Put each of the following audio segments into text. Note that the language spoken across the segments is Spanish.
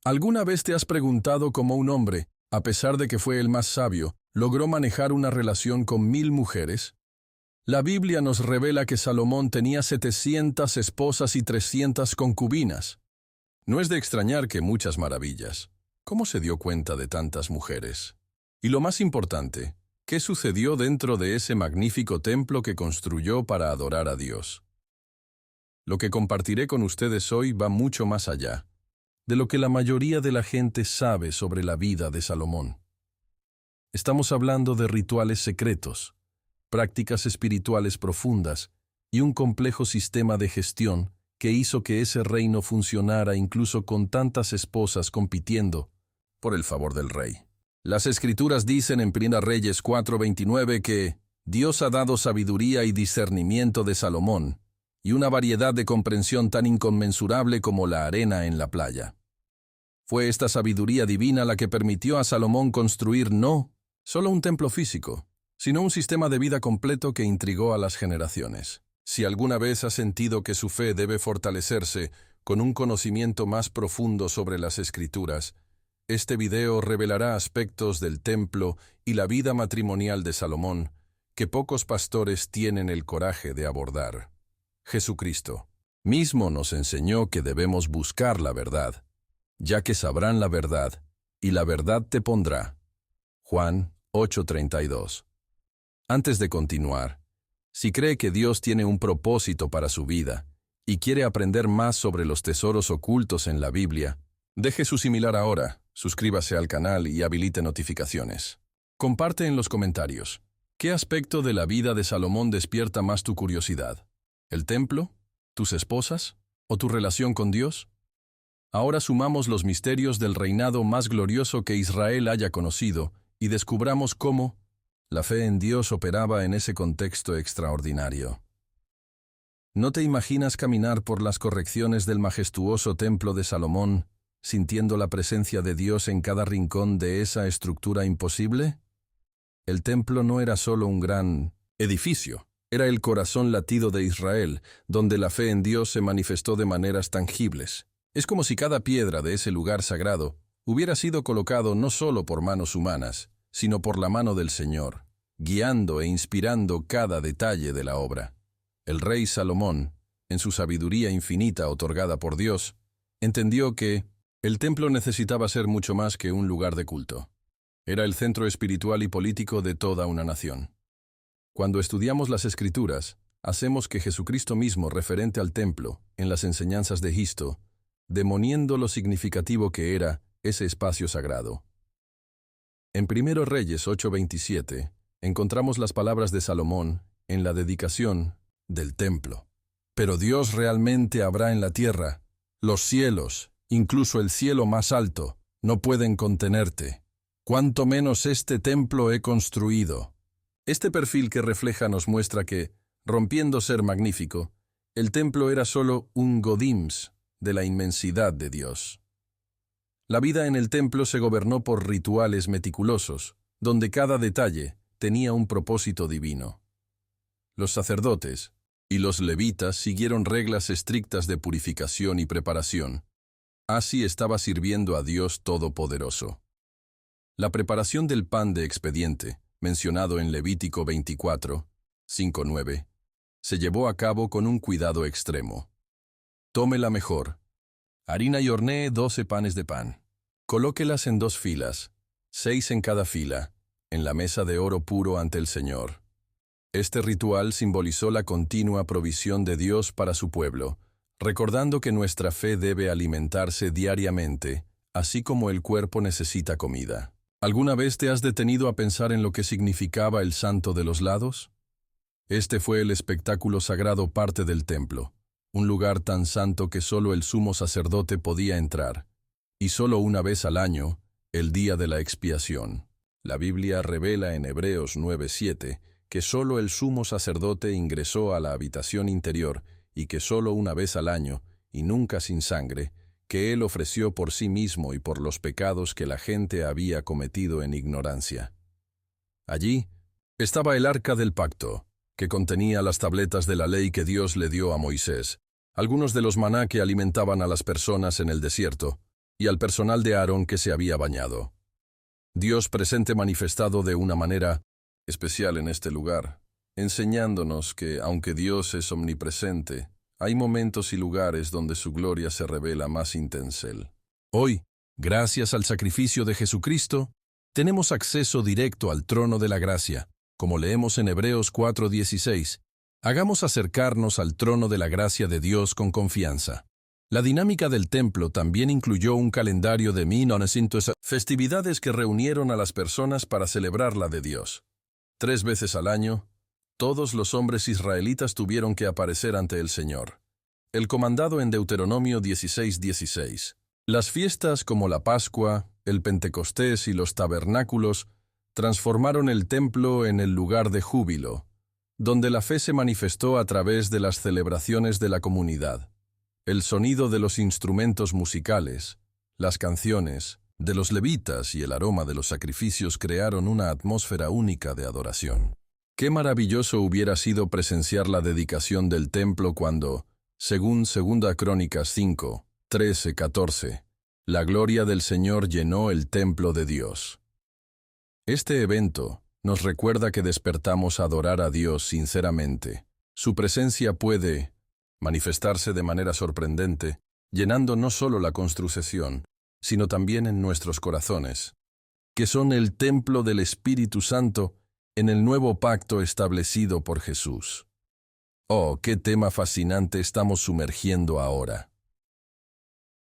¿Alguna vez te has preguntado cómo un hombre, a pesar de que fue el más sabio, logró manejar una relación con 1000 mujeres? La Biblia nos revela que Salomón tenía 700 esposas y 300 concubinas. No es de extrañar que muchas maravillas. ¿Cómo se dio cuenta de tantas mujeres? Y lo más importante, ¿qué sucedió dentro de ese magnífico templo que construyó para adorar a Dios? Lo que compartiré con ustedes hoy va mucho más allá de lo que la mayoría de la gente sabe sobre la vida de Salomón. Estamos hablando de rituales secretos, prácticas espirituales profundas y un complejo sistema de gestión que hizo que ese reino funcionara incluso con tantas esposas compitiendo por el favor del rey. Las Escrituras dicen en 1 Reyes 4:29 que Dios ha dado sabiduría y discernimiento de Salomón y una variedad de comprensión tan inconmensurable como la arena en la playa. Fue esta sabiduría divina la que permitió a Salomón construir no solo un templo físico, sino un sistema de vida completo que intrigó a las generaciones. Si alguna vez has sentido que su fe debe fortalecerse con un conocimiento más profundo sobre las Escrituras, este video revelará aspectos del templo y la vida matrimonial de Salomón que pocos pastores tienen el coraje de abordar. Jesucristo mismo nos enseñó que debemos buscar la verdad, ya que sabrán la verdad, y la verdad te pondrá. Juan 8:32. Antes de continuar, si cree que Dios tiene un propósito para su vida y quiere aprender más sobre los tesoros ocultos en la Biblia, deje su similar ahora, suscríbase al canal y habilite notificaciones. Comparte en los comentarios, ¿qué aspecto de la vida de Salomón despierta más tu curiosidad? ¿El templo? ¿Tus esposas? ¿O tu relación con Dios? Ahora sumamos los misterios del reinado más glorioso que Israel haya conocido y descubramos cómo la fe en Dios operaba en ese contexto extraordinario. ¿No te imaginas caminar por las correcciones del majestuoso templo de Salomón, sintiendo la presencia de Dios en cada rincón de esa estructura imposible? El templo no era solo un gran edificio, era el corazón latido de Israel, donde la fe en Dios se manifestó de maneras tangibles. Es como si cada piedra de ese lugar sagrado hubiera sido colocado no solo por manos humanas, sino por la mano del Señor, guiando e inspirando cada detalle de la obra. El rey Salomón, en su sabiduría infinita otorgada por Dios, entendió que el templo necesitaba ser mucho más que un lugar de culto. Era el centro espiritual y político de toda una nación. Cuando estudiamos las Escrituras, hacemos que Jesucristo mismo referente al templo, en las enseñanzas de Gisto, demoniendo lo significativo que era ese espacio sagrado. En 1 Reyes 8:27 encontramos las palabras de Salomón en la dedicación del templo. Pero Dios realmente habrá en la tierra. Los cielos, incluso el cielo más alto, no pueden contenerte. Cuanto menos este templo he construido. Este perfil que refleja nos muestra que, rompiendo ser magnífico, el templo era solo un godims de la inmensidad de Dios. La vida en el templo se gobernó por rituales meticulosos, donde cada detalle tenía un propósito divino. Los sacerdotes y los levitas siguieron reglas estrictas de purificación y preparación. Así estaba sirviendo a Dios Todopoderoso. La preparación del pan de expediente, mencionado en Levítico 24, 5-9, se llevó a cabo con un cuidado extremo. Tome la mejor. Harina y hornee 12 panes de pan. Colóquelas en 2 filas, 6 en cada fila, en la mesa de oro puro ante el Señor. Este ritual simbolizó la continua provisión de Dios para su pueblo, recordando que nuestra fe debe alimentarse diariamente, así como el cuerpo necesita comida. ¿Alguna vez te has detenido a pensar en lo que significaba el Santo de los Lados? Este fue el espectáculo sagrado parte del templo, un lugar tan santo que solo el sumo sacerdote podía entrar, y solo una vez al año, el día de la expiación. La Biblia revela en Hebreos 9:7 que solo el sumo sacerdote ingresó a la habitación interior y que solo una vez al año, y nunca sin sangre, que él ofreció por sí mismo y por los pecados que la gente había cometido en ignorancia. Allí estaba el arca del pacto, que contenía las tabletas de la ley que Dios le dio a Moisés, algunos de los maná que alimentaban a las personas en el desierto, y al personal de Aarón que se había bañado. Dios presente manifestado de una manera especial en este lugar, enseñándonos que, aunque Dios es omnipresente, hay momentos y lugares donde su gloria se revela más intensel. Hoy, gracias al sacrificio de Jesucristo, tenemos acceso directo al trono de la gracia, como leemos en Hebreos 4:16. Hagamos acercarnos al trono de la gracia de Dios con confianza. La dinámica del templo también incluyó un calendario de 1900 festividades que reunieron a las personas para celebrar la de Dios. 3 veces al año, todos los hombres israelitas tuvieron que aparecer ante el Señor. El comandado en Deuteronomio 16:16. Las fiestas como la Pascua, el Pentecostés y los tabernáculos transformaron el templo en el lugar de júbilo, donde la fe se manifestó a través de las celebraciones de la comunidad. El sonido de los instrumentos musicales, las canciones, de los levitas y el aroma de los sacrificios crearon una atmósfera única de adoración. Qué maravilloso hubiera sido presenciar la dedicación del templo cuando, según 2 Crónicas 5, 13, 14, la gloria del Señor llenó el templo de Dios. Este evento nos recuerda que despertamos a adorar a Dios sinceramente. Su presencia puede manifestarse de manera sorprendente, llenando no solo la construcción, sino también en nuestros corazones, que son el templo del Espíritu Santo en el nuevo pacto establecido por Jesús. Oh, qué tema fascinante estamos sumergiendo ahora.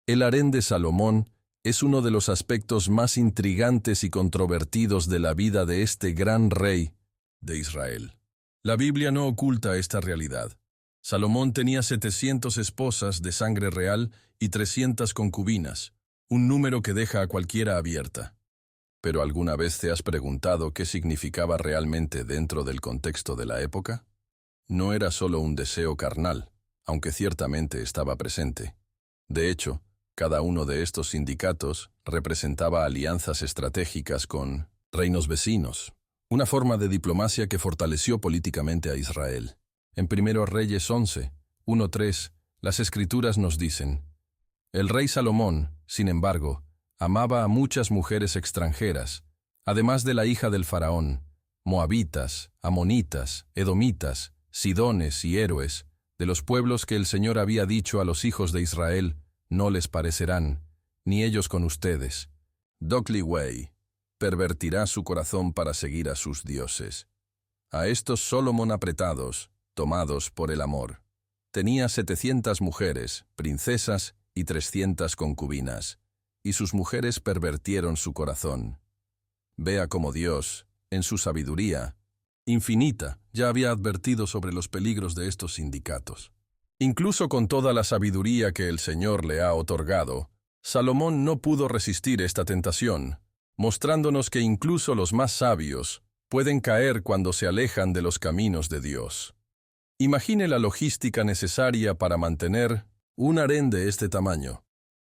El harén de Salomón es uno de los aspectos más intrigantes y controvertidos de la vida de este gran rey de Israel. La Biblia no oculta esta realidad. Salomón tenía 700 esposas de sangre real y 300 concubinas, un número que deja a cualquiera abierta. ¿Pero alguna vez te has preguntado qué significaba realmente dentro del contexto de la época? No era solo un deseo carnal, aunque ciertamente estaba presente. De hecho, cada uno de estos sindicatos representaba alianzas estratégicas con reinos vecinos, una forma de diplomacia que fortaleció políticamente a Israel. En 1 Reyes 11, 1-3, las Escrituras nos dicen: el rey Salomón, sin embargo, amaba a muchas mujeres extranjeras, además de la hija del faraón, moabitas, amonitas, edomitas, sidones y héroes, de los pueblos que el Señor había dicho a los hijos de Israel: no les parecerán, ni ellos con ustedes. Docliway pervertirá su corazón para seguir a sus dioses. A estos Salomón apretados, tomados por el amor. Tenía 700 mujeres, princesas y 300 concubinas, y sus mujeres pervertieron su corazón. Vea cómo Dios, en su sabiduría infinita, ya había advertido sobre los peligros de estos sindicatos. Incluso con toda la sabiduría que el Señor le ha otorgado, Salomón no pudo resistir esta tentación, mostrándonos que incluso los más sabios pueden caer cuando se alejan de los caminos de Dios. Imagine la logística necesaria para mantener un harén de este tamaño.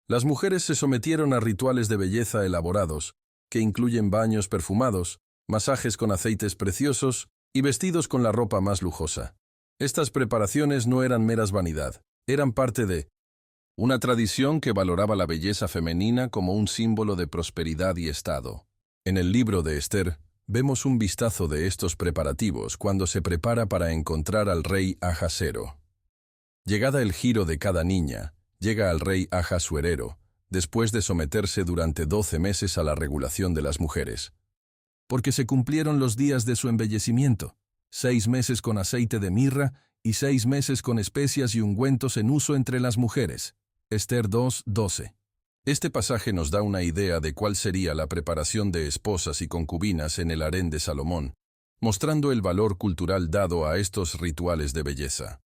Las mujeres se sometieron a rituales de belleza elaborados, que incluyen baños perfumados, masajes con aceites preciosos y vestidos con la ropa más lujosa. Estas preparaciones no eran meras vanidad, eran parte de una tradición que valoraba la belleza femenina como un símbolo de prosperidad y estado. En el libro de Esther, vemos un vistazo de estos preparativos cuando se prepara para encontrar al rey Ahasuero. Llegada el giro de cada niña, llega al rey Ahasuerero, después de someterse durante 12 meses a la regulación de las mujeres. Porque se cumplieron los días de su embellecimiento, 6 meses con aceite de mirra y 6 meses con especias y ungüentos en uso entre las mujeres. Esther 2:12. Este pasaje nos da una idea de cuál sería la preparación de esposas y concubinas en el harén de Salomón, mostrando el valor cultural dado a estos rituales de belleza.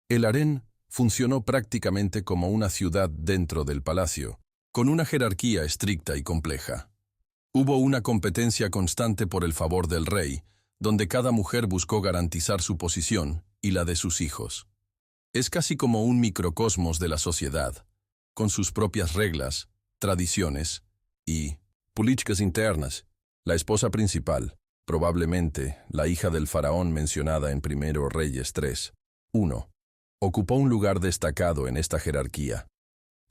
El harén funcionó prácticamente como una ciudad dentro del palacio, con una jerarquía estricta y compleja. Hubo una competencia constante por el favor del rey, donde cada mujer buscó garantizar su posición y la de sus hijos. Es casi como un microcosmos de la sociedad, con sus propias reglas, tradiciones y políticas internas. La esposa principal, probablemente la hija del faraón mencionada en 1 Reyes 3:1, ocupó un lugar destacado en esta jerarquía.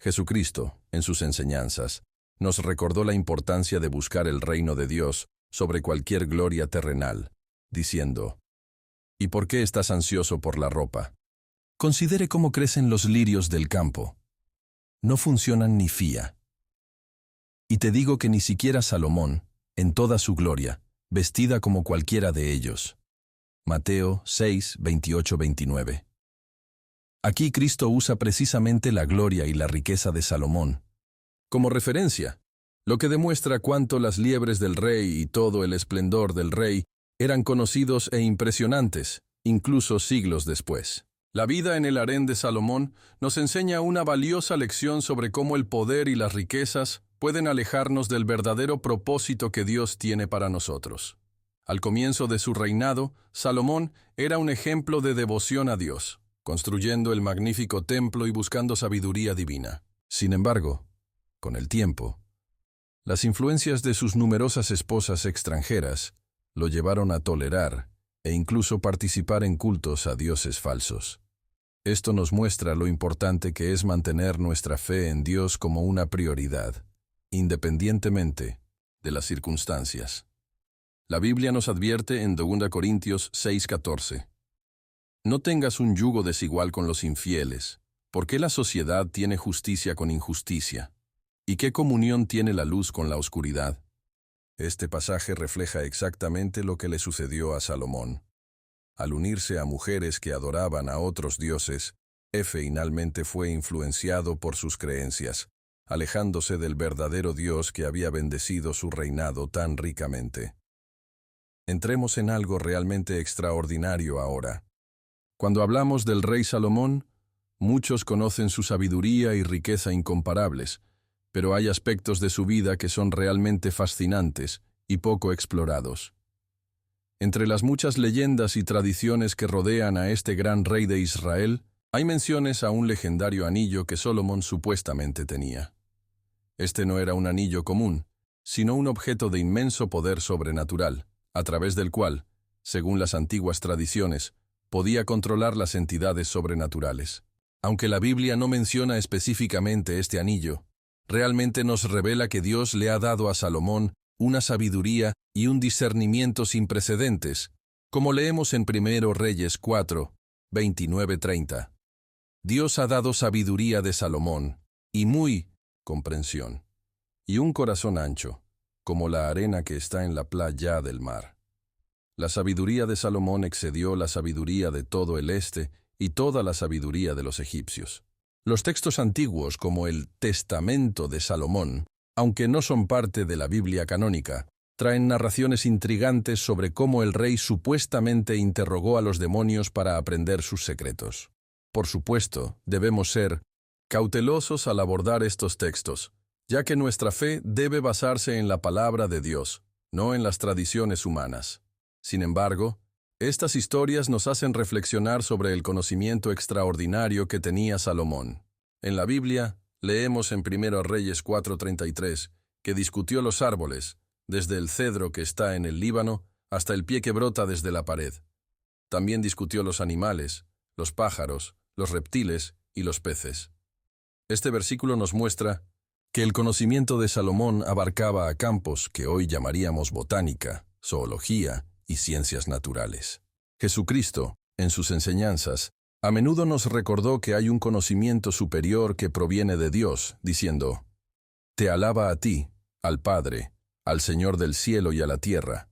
Jesucristo, en sus enseñanzas, nos recordó la importancia de buscar el reino de Dios sobre cualquier gloria terrenal, diciendo, ¿y por qué estás ansioso por la ropa? Considere cómo crecen los lirios del campo. No funcionan ni fía. Y te digo que ni siquiera Salomón, en toda su gloria, vestida como cualquiera de ellos. Mateo 6, 28-29. Aquí Cristo usa precisamente la gloria y la riqueza de Salomón como referencia, lo que demuestra cuánto las liebres del rey y todo el esplendor del rey eran conocidos e impresionantes, incluso siglos después. La vida en el harén de Salomón nos enseña una valiosa lección sobre cómo el poder y las riquezas pueden alejarnos del verdadero propósito que Dios tiene para nosotros. Al comienzo de su reinado, Salomón era un ejemplo de devoción a Dios, construyendo el magnífico templo y buscando sabiduría divina. Sin embargo, con el tiempo, las influencias de sus numerosas esposas extranjeras lo llevaron a tolerar e incluso participar en cultos a dioses falsos. Esto nos muestra lo importante que es mantener nuestra fe en Dios como una prioridad, independientemente de las circunstancias. La Biblia nos advierte en 2 Corintios 6:14. No tengas un yugo desigual con los infieles, porque la sociedad tiene justicia con injusticia. ¿Y qué comunión tiene la luz con la oscuridad? Este pasaje refleja exactamente lo que le sucedió a Salomón. Al unirse a mujeres que adoraban a otros dioses, finalmente fue influenciado por sus creencias, alejándose del verdadero Dios que había bendecido su reinado tan ricamente. Entremos en algo realmente extraordinario ahora. Cuando hablamos del rey Salomón, muchos conocen su sabiduría y riqueza incomparables, pero hay aspectos de su vida que son realmente fascinantes y poco explorados. Entre las muchas leyendas y tradiciones que rodean a este gran rey de Israel, hay menciones a un legendario anillo que Salomón supuestamente tenía. Este no era un anillo común, sino un objeto de inmenso poder sobrenatural, a través del cual, según las antiguas tradiciones, podía controlar las entidades sobrenaturales. Aunque la Biblia no menciona específicamente este anillo, realmente nos revela que Dios le ha dado a Salomón una sabiduría y un discernimiento sin precedentes, como leemos en 1 Reyes 4, 29-30. Dios ha dado sabiduría de Salomón, y muy comprensión, y un corazón ancho, como la arena que está en la playa del mar. La sabiduría de Salomón excedió la sabiduría de todo el este y toda la sabiduría de los egipcios. Los textos antiguos, como el Testamento de Salomón, aunque no son parte de la Biblia canónica, traen narraciones intrigantes sobre cómo el rey supuestamente interrogó a los demonios para aprender sus secretos. Por supuesto, debemos ser cautelosos al abordar estos textos, ya que nuestra fe debe basarse en la palabra de Dios, no en las tradiciones humanas. Sin embargo, estas historias nos hacen reflexionar sobre el conocimiento extraordinario que tenía Salomón. En la Biblia, leemos en 1 Reyes 4:33 que discutió los árboles, desde el cedro que está en el Líbano hasta el pie que brota desde la pared. También discutió los animales, los pájaros, los reptiles y los peces. Este versículo nos muestra que el conocimiento de Salomón abarcaba a campos que hoy llamaríamos botánica, zoología y ciencias naturales. Jesucristo, en sus enseñanzas, a menudo nos recordó que hay un conocimiento superior que proviene de Dios, diciendo, «Te alaba a ti, al Padre, al Señor del cielo y a la tierra,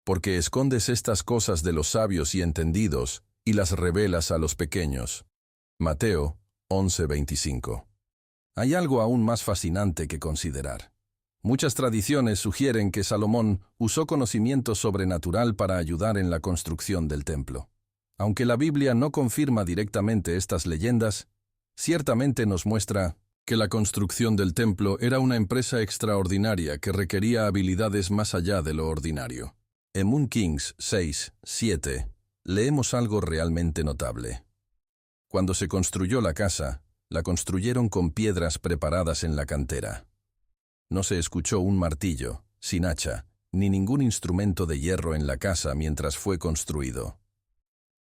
porque escondes estas cosas de los sabios y entendidos y las revelas a los pequeños». Mateo 11:25. Hay algo aún más fascinante que considerar. Muchas tradiciones sugieren que Salomón usó conocimiento sobrenatural para ayudar en la construcción del templo. Aunque la Biblia no confirma directamente estas leyendas, ciertamente nos muestra que la construcción del templo era una empresa extraordinaria que requería habilidades más allá de lo ordinario. En 1 Kings 6:7 leemos algo realmente notable. Cuando se construyó la casa, la construyeron con piedras preparadas en la cantera. No se escuchó un martillo, sin hacha, ni ningún instrumento de hierro en la casa mientras fue construido.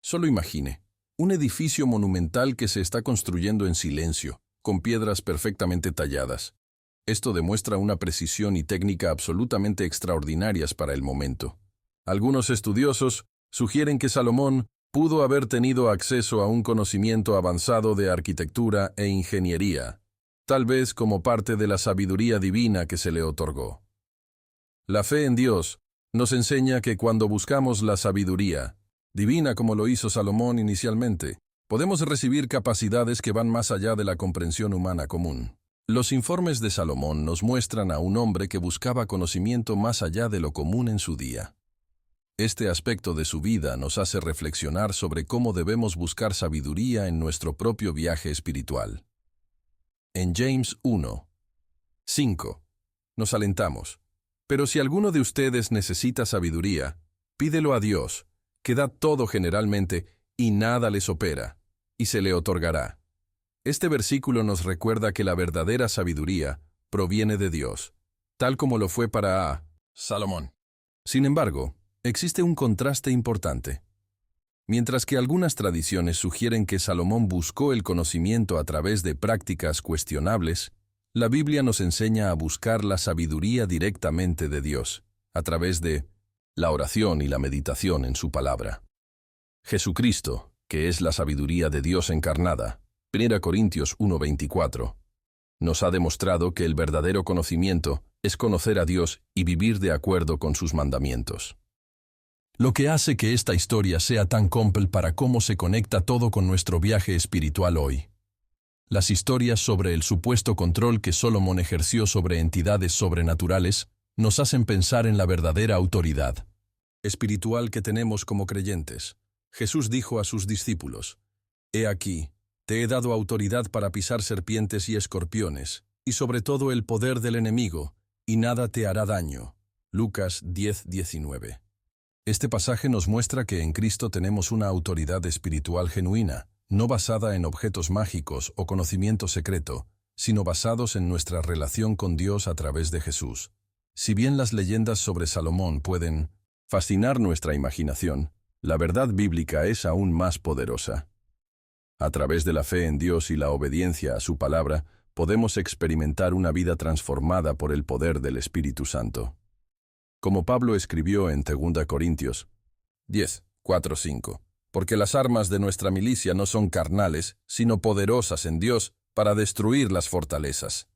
Solo imagine, un edificio monumental que se está construyendo en silencio, con piedras perfectamente talladas. Esto demuestra una precisión y técnica absolutamente extraordinarias para el momento. Algunos estudiosos sugieren que Salomón pudo haber tenido acceso a un conocimiento avanzado de arquitectura e ingeniería, tal vez como parte de la sabiduría divina que se le otorgó. La fe en Dios nos enseña que cuando buscamos la sabiduría divina como lo hizo Salomón inicialmente, podemos recibir capacidades que van más allá de la comprensión humana común. Los informes de Salomón nos muestran a un hombre que buscaba conocimiento más allá de lo común en su día. Este aspecto de su vida nos hace reflexionar sobre cómo debemos buscar sabiduría en nuestro propio viaje espiritual. En James 1:5 nos alentamos: pero si alguno de ustedes necesita sabiduría, pídelo a Dios, que da todo generalmente y nada les opera, y se le otorgará. Este versículo nos recuerda que la verdadera sabiduría proviene de Dios, tal como lo fue para Salomón. Sin embargo, existe un contraste importante. Mientras que algunas tradiciones sugieren que Salomón buscó el conocimiento a través de prácticas cuestionables, la Biblia nos enseña a buscar la sabiduría directamente de Dios, a través de la oración y la meditación en su palabra. Jesucristo, que es la sabiduría de Dios encarnada, 1 Corintios 1:24, nos ha demostrado que el verdadero conocimiento es conocer a Dios y vivir de acuerdo con sus mandamientos. Lo que hace que esta historia sea tan compleja para cómo se conecta todo con nuestro viaje espiritual hoy. Las historias sobre el supuesto control que Salomón ejerció sobre entidades sobrenaturales nos hacen pensar en la verdadera autoridad espiritual que tenemos como creyentes. Jesús dijo a sus discípulos: «He aquí, te he dado autoridad para pisar serpientes y escorpiones, y sobre todo el poder del enemigo, y nada te hará daño». Lucas 10:19. Este pasaje nos muestra que en Cristo tenemos una autoridad espiritual genuina, no basada en objetos mágicos o conocimiento secreto, sino basados en nuestra relación con Dios a través de Jesús. Si bien las leyendas sobre Salomón pueden fascinar nuestra imaginación, la verdad bíblica es aún más poderosa. A través de la fe en Dios y la obediencia a su palabra, podemos experimentar una vida transformada por el poder del Espíritu Santo. Como Pablo escribió en 2 Corintios 10:4-5, porque las armas de nuestra milicia no son carnales, sino poderosas en Dios para destruir las fortalezas,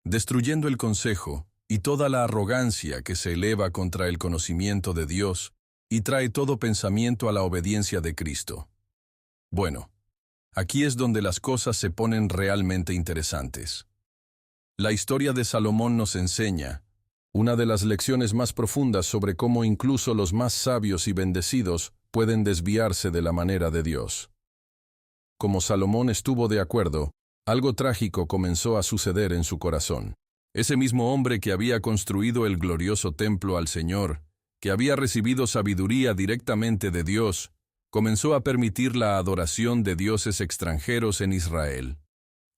destruyendo el consejo y toda la arrogancia que se eleva contra el conocimiento de Dios y trae todo pensamiento a la obediencia de Cristo. Bueno, aquí es donde las cosas se ponen realmente interesantes. La historia de Salomón nos enseña una de las lecciones más profundas sobre cómo incluso los más sabios y bendecidos pueden desviarse de la manera de Dios. Como Salomón estuvo de acuerdo, algo trágico comenzó a suceder en su corazón. Ese mismo hombre que había construido el glorioso templo al Señor, que había recibido sabiduría directamente de Dios, comenzó a permitir la adoración de dioses extranjeros en Israel.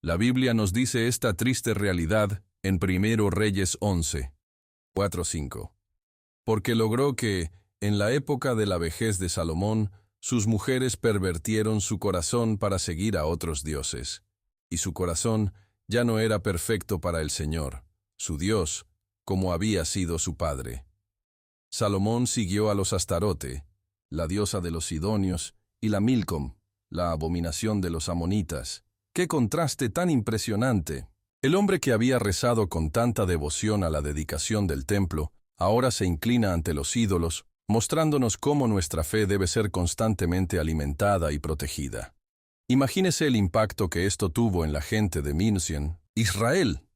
La Biblia nos dice esta triste realidad en 1 Reyes 11:4-5. Porque logró que, en la época de la vejez de Salomón, sus mujeres pervertieron su corazón para seguir a otros dioses, y su corazón ya no era perfecto para el Señor, su Dios, como había sido su padre. Salomón siguió a los Astarote, la diosa de los Sidonios, y la Milcom, la abominación de los amonitas. ¡Qué contraste tan impresionante! El hombre que había rezado con tanta devoción a la dedicación del templo, ahora se inclina ante los ídolos, mostrándonos cómo nuestra fe debe ser constantemente alimentada y protegida. Imagínese el impacto que esto tuvo en la gente de Minsian, Israel.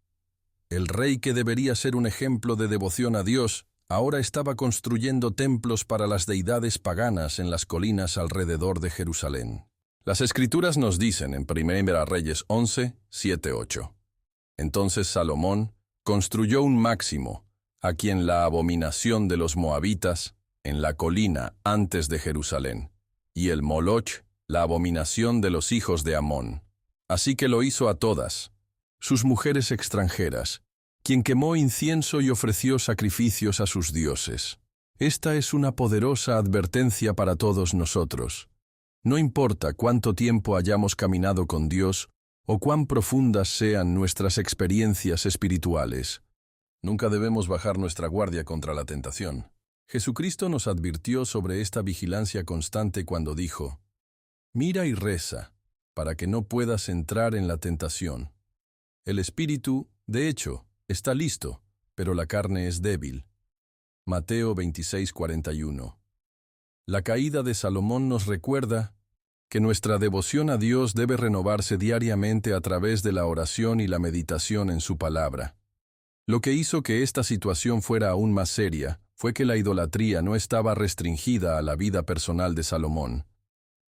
El rey que debería ser un ejemplo de devoción a Dios, ahora estaba construyendo templos para las deidades paganas en las colinas alrededor de Jerusalén. Las Escrituras nos dicen en 1 Reyes 11:7-8. Entonces Salomón construyó un máximo, a quien la abominación de los moabitas, en la colina antes de Jerusalén, y el Moloch, la abominación de los hijos de Amón. Así que lo hizo a todas, sus mujeres extranjeras, quien quemó incienso y ofreció sacrificios a sus dioses. Esta es una poderosa advertencia para todos nosotros. No importa cuánto tiempo hayamos caminado con Dios o cuán profundas sean nuestras experiencias espirituales. Nunca debemos bajar nuestra guardia contra la tentación. Jesucristo nos advirtió sobre esta vigilancia constante cuando dijo: «Mira y reza, para que no puedas entrar en la tentación. El espíritu, de hecho, está listo, pero la carne es débil». Mateo 26:41. La caída de Salomón nos recuerda que nuestra devoción a Dios debe renovarse diariamente a través de la oración y la meditación en su palabra. Lo que hizo que esta situación fuera aún más seria fue que la idolatría no estaba restringida a la vida personal de Salomón.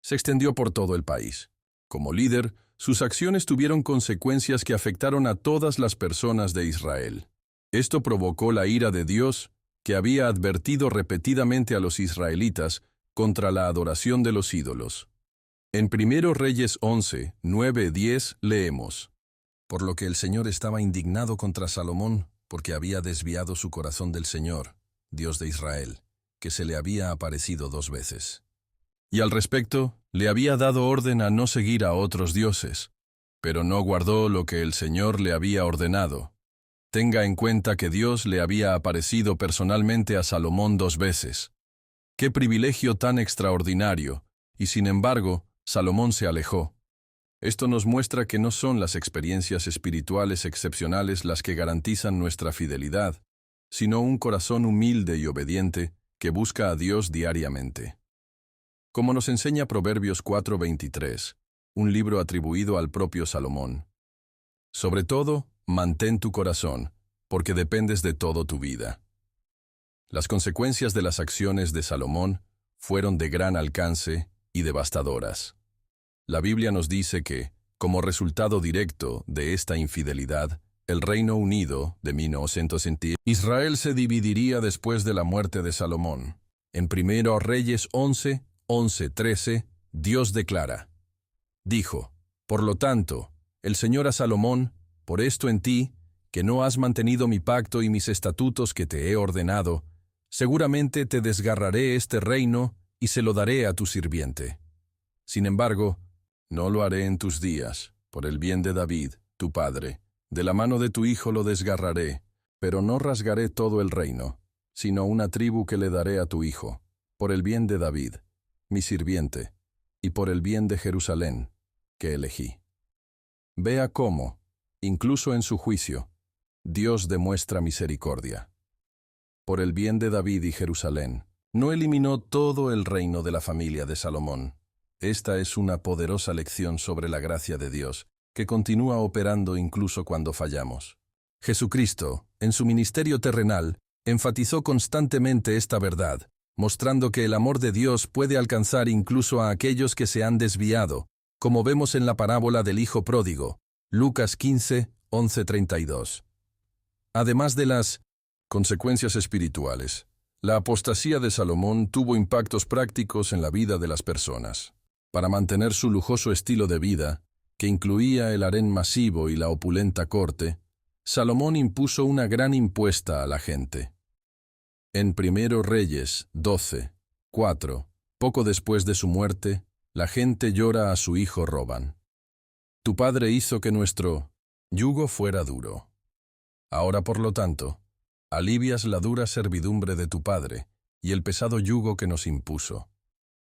Se extendió por todo el país. Como líder, sus acciones tuvieron consecuencias que afectaron a todas las personas de Israel. Esto provocó la ira de Dios, que había advertido repetidamente a los israelitas contra la adoración de los ídolos. En 1 Reyes 11, 9-10 leemos: «Por lo que el Señor estaba indignado contra Salomón, porque había desviado su corazón del Señor, Dios de Israel, que se le había aparecido 2 veces. Y al respecto, le había dado orden a no seguir a otros dioses, pero no guardó lo que el Señor le había ordenado. Tenga en cuenta que Dios le había aparecido personalmente a Salomón 2 veces. ¡Qué privilegio tan extraordinario! Y sin embargo, Salomón se alejó. Esto nos muestra que no son las experiencias espirituales excepcionales las que garantizan nuestra fidelidad, sino un corazón humilde y obediente que busca a Dios diariamente. Como nos enseña Proverbios 4:23, un libro atribuido al propio Salomón. Sobre todo, mantén tu corazón, porque dependes de todo tu vida. Las consecuencias de las acciones de Salomón fueron de gran alcance y devastadoras. La Biblia nos dice que, como resultado directo de esta infidelidad, el Reino Unido de 1900, Israel se dividiría después de la muerte de Salomón. En 1 Reyes 11, 11-13, Dios declara: «Dijo, por lo tanto, el Señor a Salomón, por esto en ti, que no has mantenido mi pacto y mis estatutos que te he ordenado, seguramente te desgarraré este reino y se lo daré a tu sirviente. Sin embargo, no lo haré en tus días, por el bien de David, tu padre. De la mano de tu hijo lo desgarraré, pero no rasgaré todo el reino, sino una tribu que le daré a tu hijo, por el bien de David, mi sirviente, y por el bien de Jerusalén, que elegí». Vea cómo, incluso en su juicio, Dios demuestra misericordia. Por el bien de David y Jerusalén, no eliminó todo el reino de la familia de Salomón. Esta es una poderosa lección sobre la gracia de Dios, que continúa operando incluso cuando fallamos. Jesucristo, en su ministerio terrenal, enfatizó constantemente esta verdad, mostrando que el amor de Dios puede alcanzar incluso a aquellos que se han desviado, como vemos en la parábola del Hijo Pródigo, Lucas 15, 11-32. Además de las consecuencias espirituales, la apostasía de Salomón tuvo impactos prácticos en la vida de las personas. Para mantener su lujoso estilo de vida, que incluía el harén masivo y la opulenta corte, Salomón impuso una gran impuesta a la gente. En 1 Reyes 12, 4, poco después de su muerte, la gente llora a su hijo Robán. «Tu padre hizo que nuestro yugo fuera duro. Ahora, por lo tanto, alivias la dura servidumbre de tu padre y el pesado yugo que nos impuso,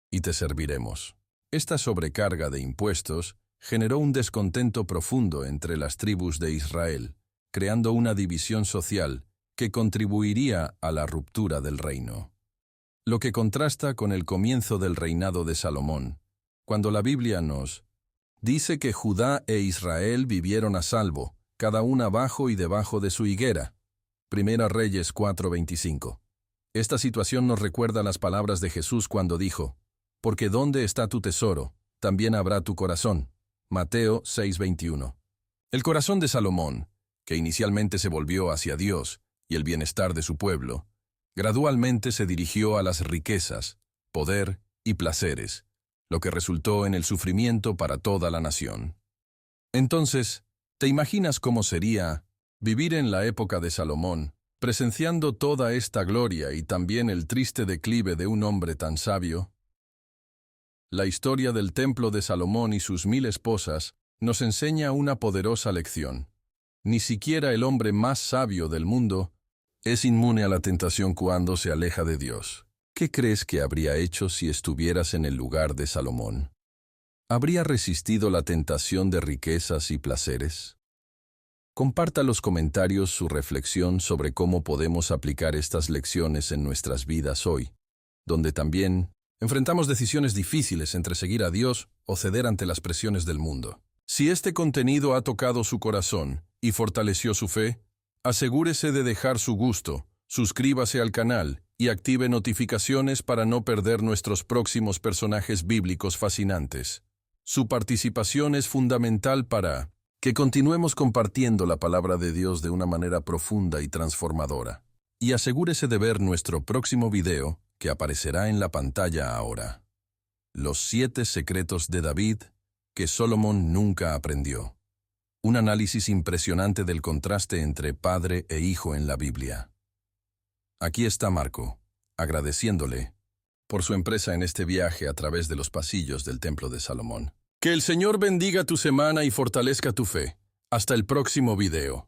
y te serviremos». Esta sobrecarga de impuestos generó un descontento profundo entre las tribus de Israel, creando una división social que contribuiría a la ruptura del reino. Lo que contrasta con el comienzo del reinado de Salomón, cuando la Biblia nos dice que Judá e Israel vivieron a salvo, cada una abajo y debajo de su higuera. 1 Reyes 4:25. Esta situación nos recuerda las palabras de Jesús cuando dijo: «Porque donde está tu tesoro, también habrá tu corazón». Mateo 6:21. El corazón de Salomón, que inicialmente se volvió hacia Dios y el bienestar de su pueblo, gradualmente se dirigió a las riquezas, poder y placeres, lo que resultó en el sufrimiento para toda la nación. Entonces, ¿te imaginas cómo sería vivir en la época de Salomón, presenciando toda esta gloria y también el triste declive de un hombre tan sabio? La historia del templo de Salomón y sus 1000 esposas nos enseña una poderosa lección. Ni siquiera el hombre más sabio del mundo es inmune a la tentación cuando se aleja de Dios. ¿Qué crees que habría hecho si estuvieras en el lugar de Salomón? ¿Habría resistido la tentación de riquezas y placeres? Comparta en los comentarios su reflexión sobre cómo podemos aplicar estas lecciones en nuestras vidas hoy, donde también enfrentamos decisiones difíciles entre seguir a Dios o ceder ante las presiones del mundo. Si este contenido ha tocado su corazón y fortaleció su fe, asegúrese de dejar su gusto, suscríbase al canal y active notificaciones para no perder nuestros próximos personajes bíblicos fascinantes. Su participación es fundamental para que continuemos compartiendo la palabra de Dios de una manera profunda y transformadora. Y asegúrese de ver nuestro próximo video que aparecerá en la pantalla ahora. Los 7 secretos de David que Salomón nunca aprendió. Un análisis impresionante del contraste entre padre e hijo en la Biblia. Aquí está Marco, agradeciéndole por su empresa en este viaje a través de los pasillos del Templo de Salomón. Que el Señor bendiga tu semana y fortalezca tu fe. Hasta el próximo video.